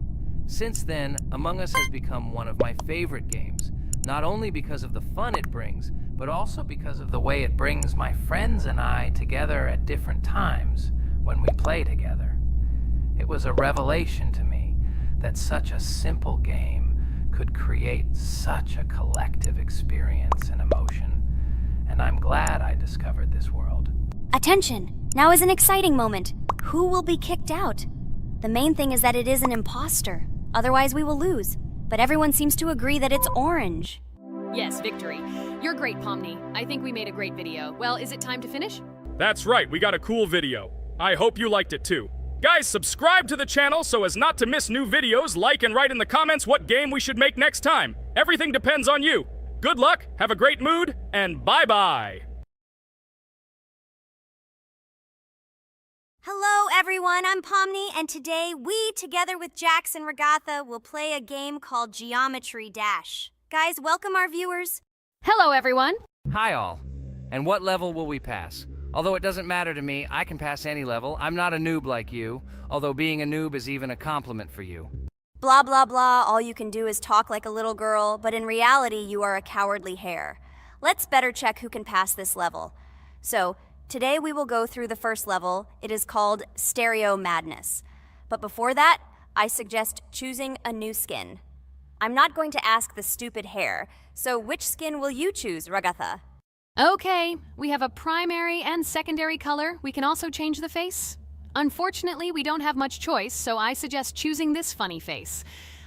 Since then, Among Us has become one of my favorite games, not only because of the fun it brings, but also because of the way it brings my friends and I together at different times when we play together. It was a revelation to me that such a simple game could create such a collective experience and emotion, and I'm glad I discovered this world. Attention! Now is an exciting moment. Who will be kicked out? The main thing is that it is an imposter. Otherwise we will lose. But everyone seems to agree that it's orange. Yes, victory. You're great, Pomni. I think we made a great video. Well, is it time to finish? That's right, we got a cool video. I hope you liked it too. Guys, subscribe to the channel so as not to miss new videos, like and write in the comments what game we should make next time. Everything depends on you. Good luck, have a great mood, and bye-bye. Hello everyone, I'm Pomni, and today we, together with Jax and Ragatha, will play a game called Geometry Dash. Guys, welcome our viewers. Hello, everyone. Hi all. And what level will we pass? Although it doesn't matter to me, I can pass any level. I'm not a noob like you, although being a noob is even a compliment for you. Blah blah blah, all you can do is talk like a little girl, but in reality you are a cowardly hare. Let's better check who can pass this level. So, today we will go through the first level. It is called Stereo Madness. But before that, I suggest choosing a new skin. I'm not going to ask the stupid hare, so which skin will you choose, Ragatha? Okay, we have a primary and secondary color. We can also change the face. Unfortunately, we don't have much choice, so I suggest choosing this funny face.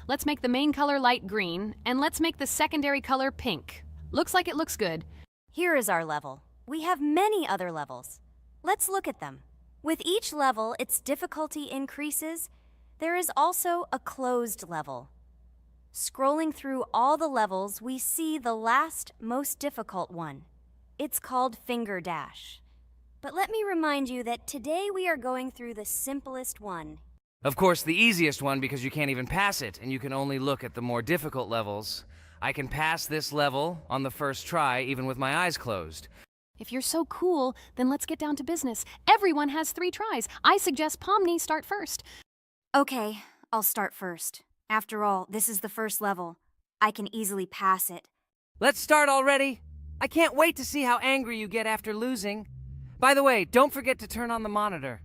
Let's make the main color light green, and let's make the secondary color pink. Looks like it looks good. Here is our level. We have many other levels. Let's look at them. With each level, its difficulty increases. There is also a closed level. Scrolling through all the levels, we see the last, most difficult one. It's called Finger Dash. But let me remind you that today we are going through the simplest one. Of course, the easiest one because you can't even pass it, and you can only look at the more difficult levels. I can pass this level on the first try, even with my eyes closed. If you're so cool, then let's get down to business. Everyone has 3 tries. I suggest Pomni start first. Okay, I'll start first. After all, this is the first level. I can easily pass it. Let's start already! I can't wait to see how angry you get after losing. By the way, don't forget to turn on the monitor.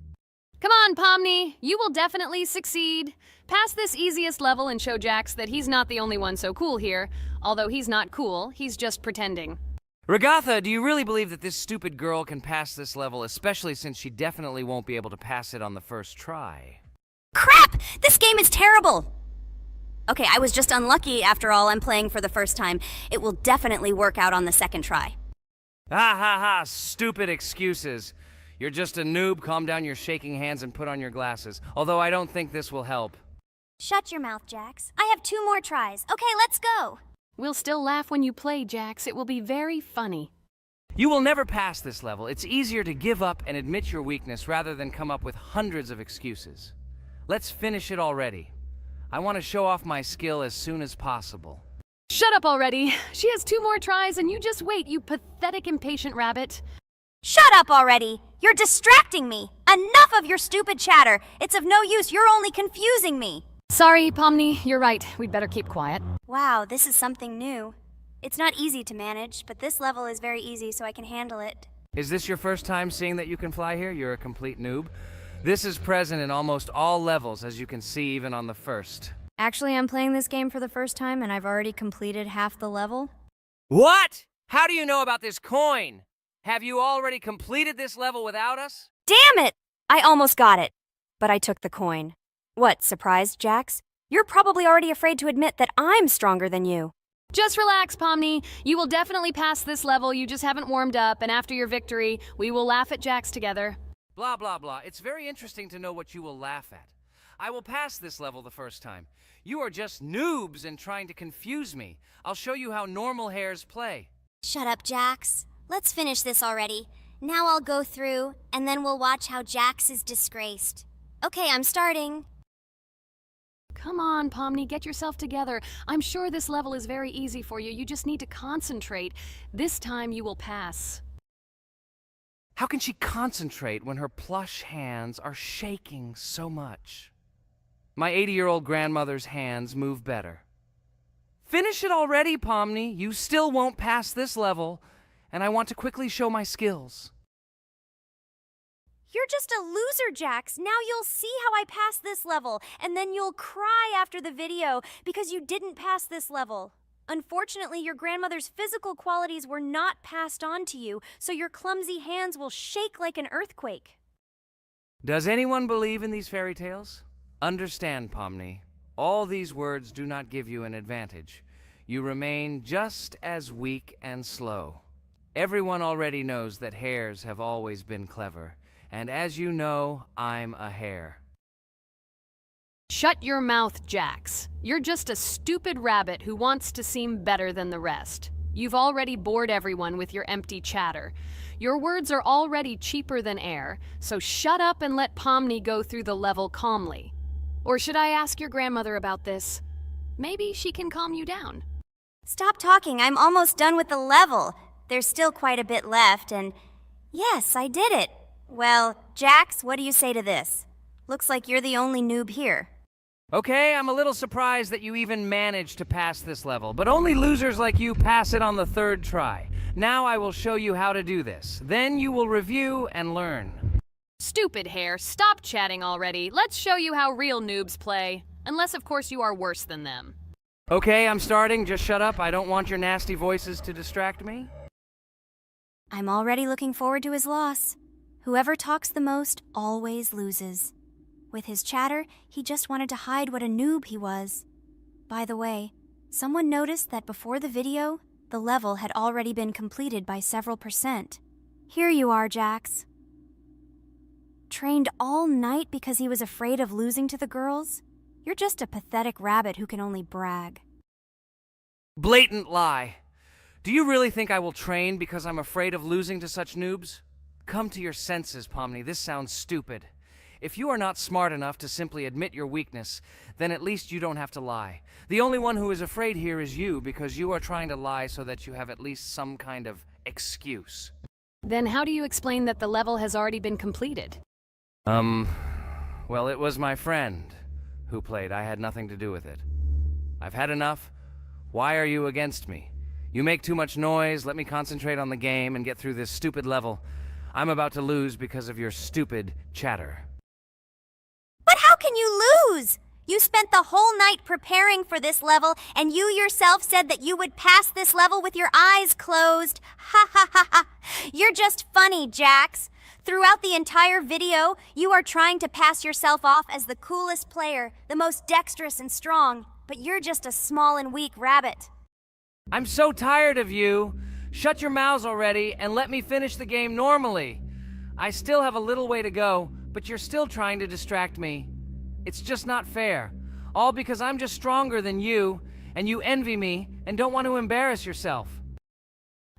Come on, Pomni. You will definitely succeed. Pass this easiest level and show Jax that he's not the only one so cool here. Although he's not cool, he's just pretending. Ragatha, do you really believe that this stupid girl can pass this level, especially since she definitely won't be able to pass it on the first try? Crap! This game is terrible! Okay, I was just unlucky. After all, I'm playing for the first time. It will definitely work out on the second try. Ha ha ha, stupid excuses. You're just a noob, calm down your shaking hands and put on your glasses. Although I don't think this will help. Shut your mouth, Jax. I have 2 more tries. Okay, let's go! We'll still laugh when you play, Jax. It will be very funny. You will never pass this level. It's easier to give up and admit your weakness rather than come up with hundreds of excuses. Let's finish it already. I want to show off my skill as soon as possible. Shut up already. She has 2 more tries and you just wait, you pathetic impatient rabbit. Shut up already! You're distracting me! Enough of your stupid chatter! It's of no use, you're only confusing me! Sorry, Pomni, you're right. We'd better keep quiet. Wow, this is something new. It's not easy to manage, but this level is very easy, so I can handle it. Is this your first time seeing that you can fly here? You're a complete noob. This is present in almost all levels, as you can see even on the first. Actually, I'm playing this game for the first time, and I've already completed half the level. What? How do you know about this coin? Have you already completed this level without us? Damn it! I almost got it, but I took the coin. What, surprised, Jax? You're probably already afraid to admit that I'm stronger than you. Just relax, Pomni. You will definitely pass this level, you just haven't warmed up, and after your victory, we will laugh at Jax together. Blah, blah, blah. It's very interesting to know what you will laugh at. I will pass this level the first time. You are just noobs and trying to confuse me. I'll show you how normal hares play. Shut up, Jax. Let's finish this already. Now I'll go through, and then we'll watch how Jax is disgraced. Okay, I'm starting. Come on, Pomni, get yourself together. I'm sure this level is very easy for you. You just need to concentrate. This time you will pass. How can she concentrate when her plush hands are shaking so much? My 80-year-old grandmother's hands move better. Finish it already, Pomni. You still won't pass this level, and I want to quickly show my skills. You're just a loser, Jax. Now you'll see how I pass this level, and then you'll cry after the video because you didn't pass this level. Unfortunately, your grandmother's physical qualities were not passed on to you, so your clumsy hands will shake like an earthquake. Does anyone believe in these fairy tales? Understand, Pomni. All these words do not give you an advantage. You remain just as weak and slow. Everyone already knows that hares have always been clever. And as you know, I'm a hare. Shut your mouth, Jax. You're just a stupid rabbit who wants to seem better than the rest. You've already bored everyone with your empty chatter. Your words are already cheaper than air, so shut up and let Pomni go through the level calmly. Or should I ask your grandmother about this? Maybe she can calm you down. Stop talking, I'm almost done with the level. There's still quite a bit left, and yes, I did it. Well, Jax, what do you say to this? Looks like you're the only noob here. Okay, I'm a little surprised that you even managed to pass this level, but only losers like you pass it on the 3rd try. Now I will show you how to do this. Then you will review and learn. Stupid hare, stop chatting already. Let's show you how real noobs play. Unless, of course, you are worse than them. Okay, I'm starting. Just shut up. I don't want your nasty voices to distract me. I'm already looking forward to his loss. Whoever talks the most always loses. With his chatter, he just wanted to hide what a noob he was. By the way, someone noticed that before the video, the level had already been completed by several %. Here you are, Jax. Trained all night because he was afraid of losing to the girls? You're just a pathetic rabbit who can only brag. Blatant lie. Do you really think I will train because I'm afraid of losing to such noobs? Come to your senses, Pomni. This sounds stupid. If you are not smart enough to simply admit your weakness, then at least you don't have to lie. The only one who is afraid here is you because you are trying to lie so that you have at least some kind of excuse. Then how do you explain that the level has already been completed? Well, it was my friend who played. I had nothing to do with it. I've had enough. Why are you against me? You make too much noise. Let me concentrate on the game and get through this stupid level. I'm about to lose because of your stupid chatter. But how can you lose? You spent the whole night preparing for this level, and you yourself said that you would pass this level with your eyes closed. Ha ha ha ha. You're just funny, Jax. Throughout the entire video, you are trying to pass yourself off as the coolest player, the most dexterous and strong, but you're just a small and weak rabbit. I'm so tired of you. Shut your mouths already and let me finish the game normally. I still have a little way to go, but you're still trying to distract me. It's just not fair. All because I'm just stronger than you, and you envy me and don't want to embarrass yourself.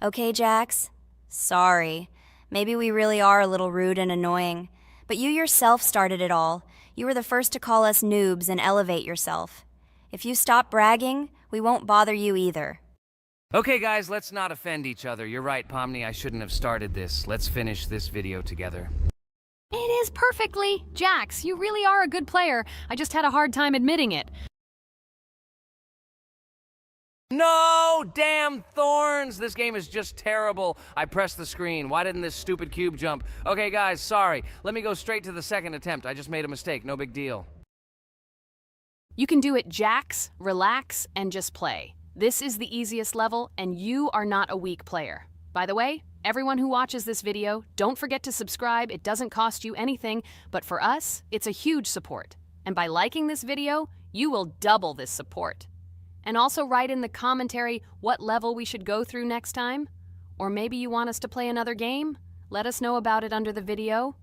Okay, Jax. Sorry. Maybe we really are a little rude and annoying. But you yourself started it all. You were the first to call us noobs and elevate yourself. If you stop bragging, we won't bother you either. Okay, guys, let's not offend each other. You're right, Pomni, I shouldn't have started this. Let's finish this video together. It is perfectly. Jax, you really are a good player. I just had a hard time admitting it. No! Damn thorns! This game is just terrible. I pressed the screen. Why didn't this stupid cube jump? Okay, guys, sorry. Let me go straight to the second attempt. I just made a mistake. No big deal. You can do it, Jax, relax, and just play. This is the easiest level, and you are not a weak player. By the way, everyone who watches this video, don't forget to subscribe. It doesn't cost you anything, but for us, it's a huge support. And by liking this video, you will double this support. And also write in the commentary what level we should go through next time. Or maybe you want us to play another game? Let us know about it under the video.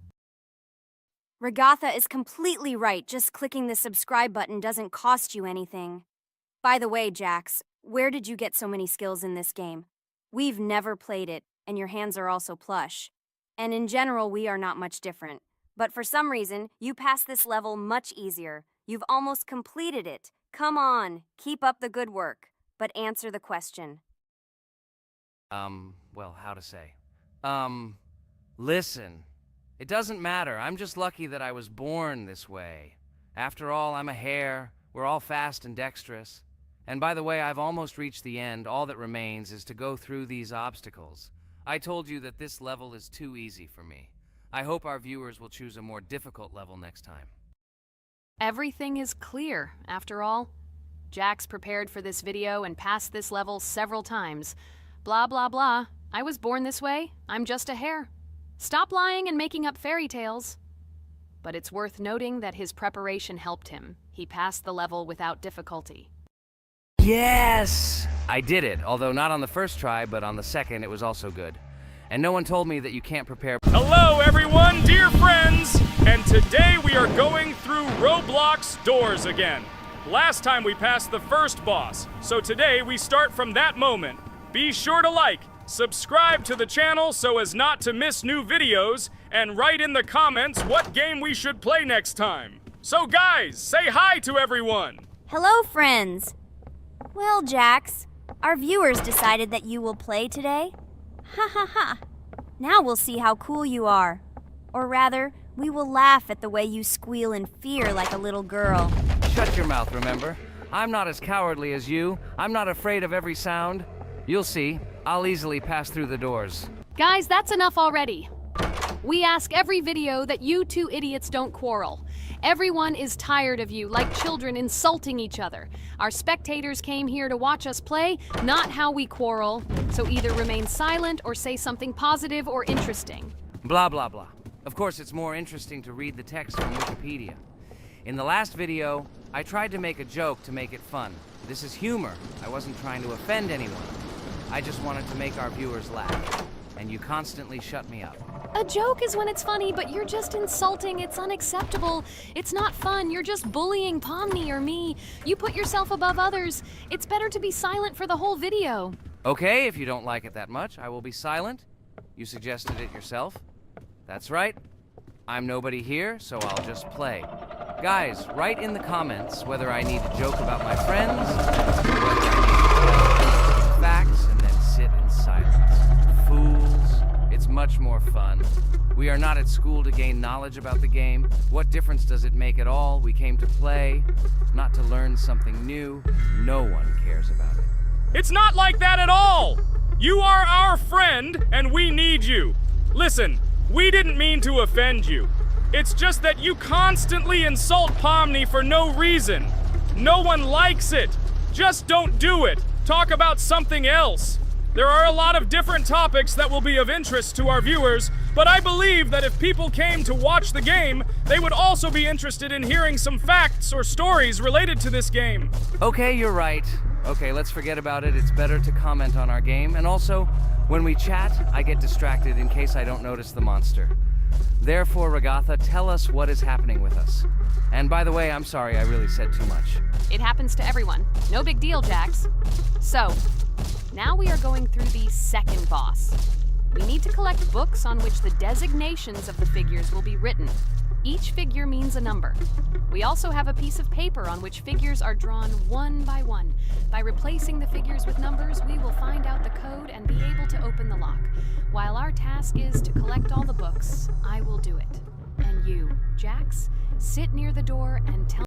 Regatha is completely right. Just clicking the subscribe button doesn't cost you anything. By the way, Jax, where did you get so many skills in this game? We've never played it, and your hands are also plush. And in general, we are not much different. But for some reason, you passed this level much easier. You've almost completed it. Come on, keep up the good work, but answer the question. Well, how to say? Listen. It doesn't matter. I'm just lucky that I was born this way. After all, I'm a hare. We're all fast and dexterous. And by the way, I've almost reached the end. All that remains is to go through these obstacles. I told you that this level is too easy for me. I hope our viewers will choose a more difficult level next time. Everything is clear, after all. Jax prepared for this video and passed this level several times. Blah, blah, blah. I was born this way. I'm just a hare. Stop lying and making up fairy tales. But it's worth noting that his preparation helped him. He passed the level without difficulty. Yes! I did it, although not on the first try, but on the second it was also good. And no one told me that you can't prepare. Hello, everyone, dear friends! And today we are going through Roblox doors again. Last time we passed the first boss, so today we start from that moment. Be sure to like, subscribe to the channel so as not to miss new videos, and write in the comments what game we should play next time. So guys, say hi to everyone! Hello, friends! Well, Jax, our viewers decided that you will play today. Ha ha ha! Now we'll see how cool you are. Or rather, we will laugh at the way you squeal in fear like a little girl. Shut your mouth, remember? I'm not as cowardly as you. I'm not afraid of every sound. You'll see. I'll easily pass through the doors. Guys, that's enough already. We ask every video that you two idiots don't quarrel. Everyone is tired of you, like children insulting each other. Our spectators came here to watch us play, not how we quarrel. So either remain silent or say something positive or interesting. Blah, blah, blah. Of course, it's more interesting to read the text from Wikipedia. In the last video, I tried to make a joke to make it fun. This is humor. I wasn't trying to offend anyone. I just wanted to make our viewers laugh. And you constantly shut me up. A joke is when it's funny, but you're just insulting. It's unacceptable. It's not fun. You're just bullying Pomni or me. You put yourself above others. It's better to be silent for the whole video. Okay, if you don't like it that much, I will be silent. You suggested it yourself. That's right. I'm nobody here, so I'll just play. Guys, write in the comments whether I need to joke about my friends, or whether I need to facts and then sit in silence. Fools. It's much more fun. We are not at school to gain knowledge about the game. What difference does it make at all? We came to play, not to learn something new. No one cares about it. It's not like that at all! You are our friend, and we need you. Listen, we didn't mean to offend you. It's just that you constantly insult Pomni for no reason. No one likes it. Just don't do it. Talk about something else. There are a lot of different topics that will be of interest to our viewers, but I believe that if people came to watch the game, they would also be interested in hearing some facts or stories related to this game. Okay, you're right. Okay, let's forget about it. It's better to comment on our game. And also, when we chat, I get distracted in case I don't notice the monster. Therefore, Regatha, tell us what is happening with us. And by the way, I'm sorry I really said too much. It happens to everyone. No big deal, Jax. So, now we are going through the second boss. We need to collect books on which the designations of the figures will be written. Each figure means a number. We also have a piece of paper on which figures are drawn one by one. By replacing the figures with numbers, we will find out the code and be able to open the lock. While our task is to collect all the books, I will do it. And you, Jax, sit near the door and tell